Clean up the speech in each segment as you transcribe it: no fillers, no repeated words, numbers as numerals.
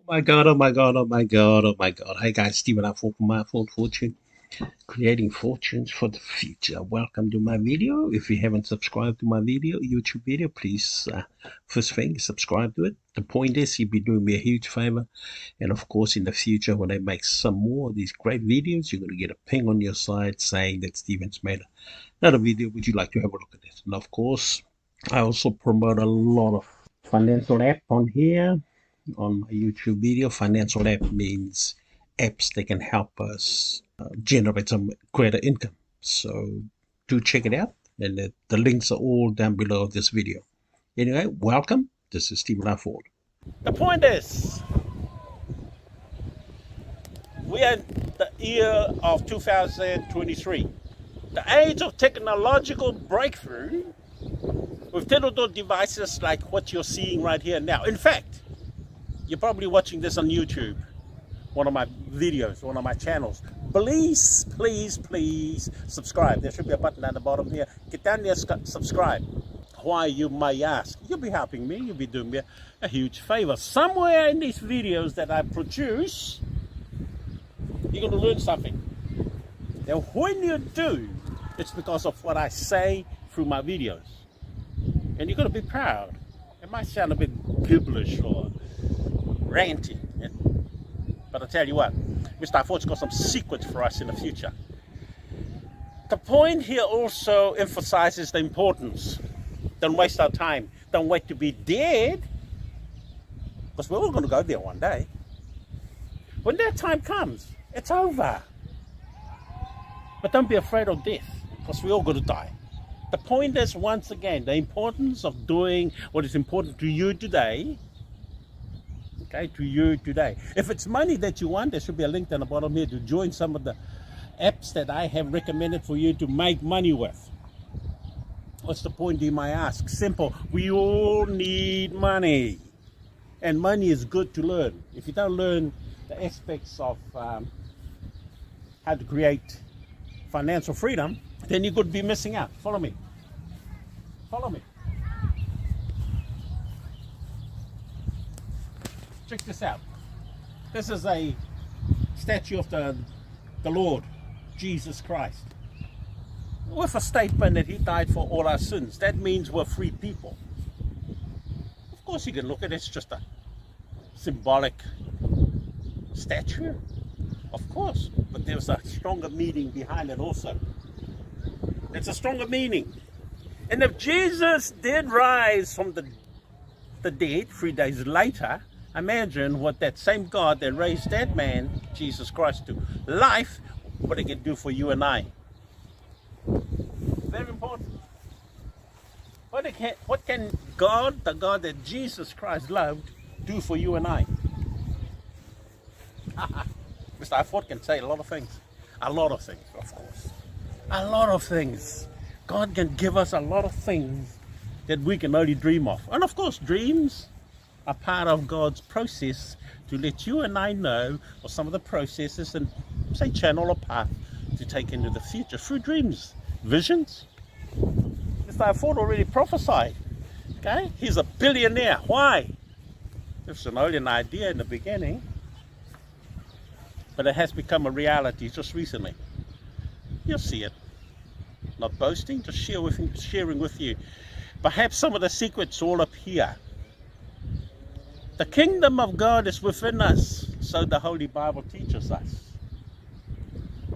My God, oh my God, oh my God, oh my God. Hey guys, Stephen out for my fault fortune, creating fortunes for the future. Welcome to my video. If you haven't subscribed to my YouTube video, please, first thing, subscribe to it. The point is, you'll be doing me a huge favor. And of course, in the future, when I make some more of these great videos, you're going to get a ping on your side saying that Steven's made another video. Would you like to have a look at this? And of course, I also promote a lot of financial app on here on my YouTube video. Financial app means apps that can help us generate some greater income. So do check it out. And the links are all down below this video. Anyway, welcome. This is Stephen Ford. The point is, we are in the year of 2023, the age of technological breakthrough with digital devices like what you're seeing right here now. In fact, you're probably watching this on YouTube, one of my videos, one of my channels. Please, please, please subscribe. There should be a button at the bottom here. Get down there, subscribe. Why, you may ask? You'll be helping me. You'll be doing me a huge favor. Somewhere in these videos that I produce, you're going to learn something. Now, when you do, it's because of what I say through my videos. And you're going to be proud. It might sound a bit gibberish or ranty, yeah? But I tell you what, Mr. Ford's got some secrets for us in the future. The point here also emphasizes the importance. Don't waste our time. Don't wait to be dead, because we're all going to go there one day. When that time comes, it's over. But don't be afraid of death, because we're all going to die. The point is, once again, the importance of doing what is important to you today. Okay, to you today. If it's money that you want, there should be a link down the bottom here to join some of the apps that I have recommended for you to make money with. What's the point, you might ask? Simple. We all need money. And money is good to learn. If you don't learn the aspects of how to create financial freedom, then you could be missing out. Follow me. Follow me. Check this out. This is a statue of the Lord Jesus Christ, with a statement that he died for all our sins. That means we're free people. Of course you can look at it, it's just a symbolic statue, of course, but there's a stronger meaning behind it also. It's a stronger meaning. And if Jesus did rise from the dead 3 days later, imagine what that same God that raised that man, Jesus Christ, to life, what he can do for you and I. Very important. What can God, the God that Jesus Christ loved, do for you and I? Mr. Ford can say a lot of things. A lot of things, of course. A lot of things. God can give us a lot of things that we can only dream of. And of course, dreams are part of God's process to let you and I know of some of the processes and, say, channel a path to take into the future through dreams, visions. Mr. Ford already prophesied. Okay, he's a billionaire. Why? It was only an idea in the beginning, but it has become a reality just recently. You'll see it. Not boasting, just sharing with you. Perhaps some of the secrets all up here. The kingdom of God is within us, so the Holy Bible teaches us.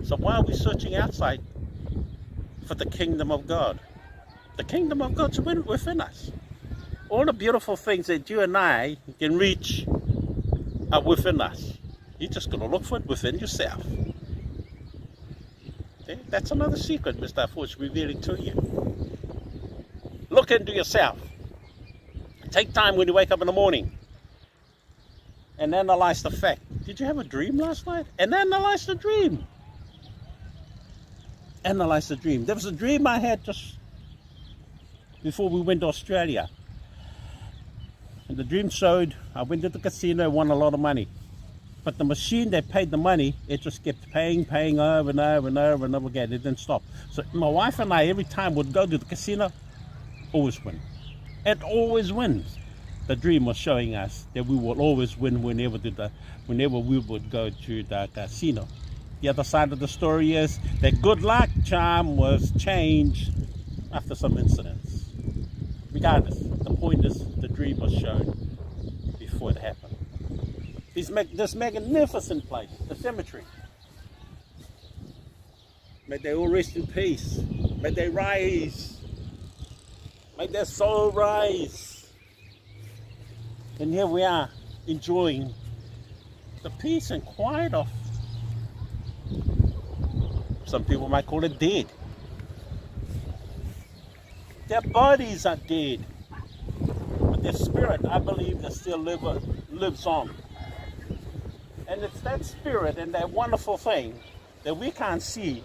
So why are we searching outside for the kingdom of God? The kingdom of God's within us. All the beautiful things that you and I can reach are within us. You're just going to look for it within yourself. Okay? That's another secret Mr. Ford is revealing to you. Look into yourself. Take time when you wake up in the morning and analyze the fact. Did you have a dream last night? And analyze the dream. Analyze the dream. There was a dream I had just before we went to Australia. And the dream showed I went to the casino, won a lot of money. But the machine that paid the money, it just kept paying over and over and over and over again. It didn't stop. So my wife and I, every time would go to the casino, always win. It always wins. the dream was showing us that we will always win whenever we would go to the casino. The other side of the story is that good luck charm was changed after some incidents. Regardless, the point is the dream was shown before it happened. This magnificent place, the cemetery. May they all rest in peace. May they rise. May their soul rise. And here we are, enjoying the peace and quiet of, some people might call it dead. Their bodies are dead, but their spirit, I believe, that still lives on. And it's that spirit and that wonderful thing that we can't see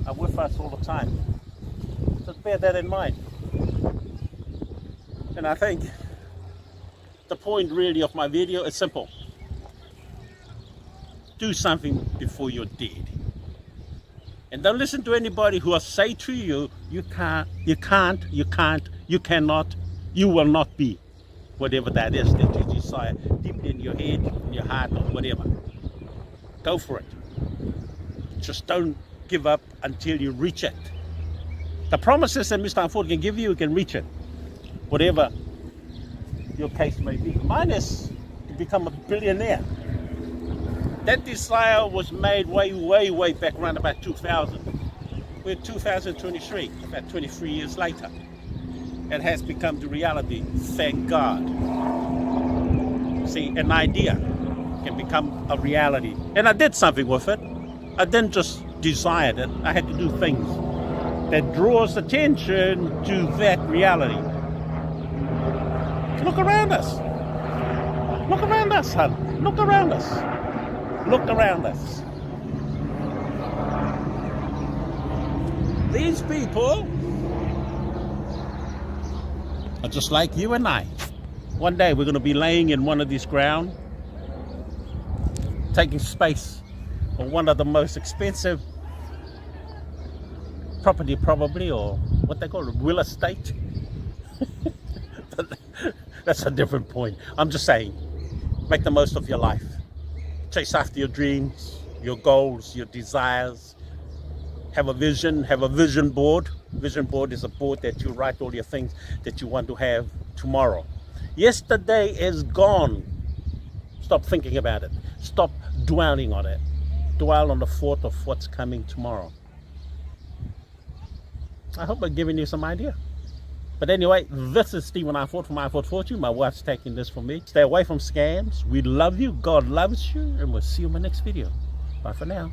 are with us all the time. So bear that in mind. And I think the point really of my video is simple. Do something before you're dead. And don't listen to anybody who will say to you, you can't, you cannot, you will not be. Whatever that is that you desire deep in your head, in your heart, or whatever. Go for it. Just don't give up until you reach it. The promises that Mr. Unfold can give you can reach it. Whatever your case may be. Mine is to become a billionaire. That desire was made way back around about 2000. We're 2023, about 23 years later. It has become the reality, thank God. See, an idea can become a reality. And I did something with it. I didn't just desire it. I had to do things that draws attention to that reality. Look around us. Look around us, son. Look around us. Look around us. These people are just like you and I. One day we're going to be laying in one of these ground, taking space on one of the most expensive property probably, or what they call it, real estate. That's a different point. I'm just saying, make the most of your life. Chase after your dreams, your goals, your desires. Have a vision board. Vision board is a board that you write all your things that you want to have tomorrow. Yesterday is gone. Stop thinking about it. Stop dwelling on it. Dwell on the thought of what's coming tomorrow. I hope I've given you some idea. But anyway, this is Stephen Iford from Iford Fortune. My wife's taking this from me. Stay away from scams. We love you. God loves you. And we'll see you in my next video. Bye for now.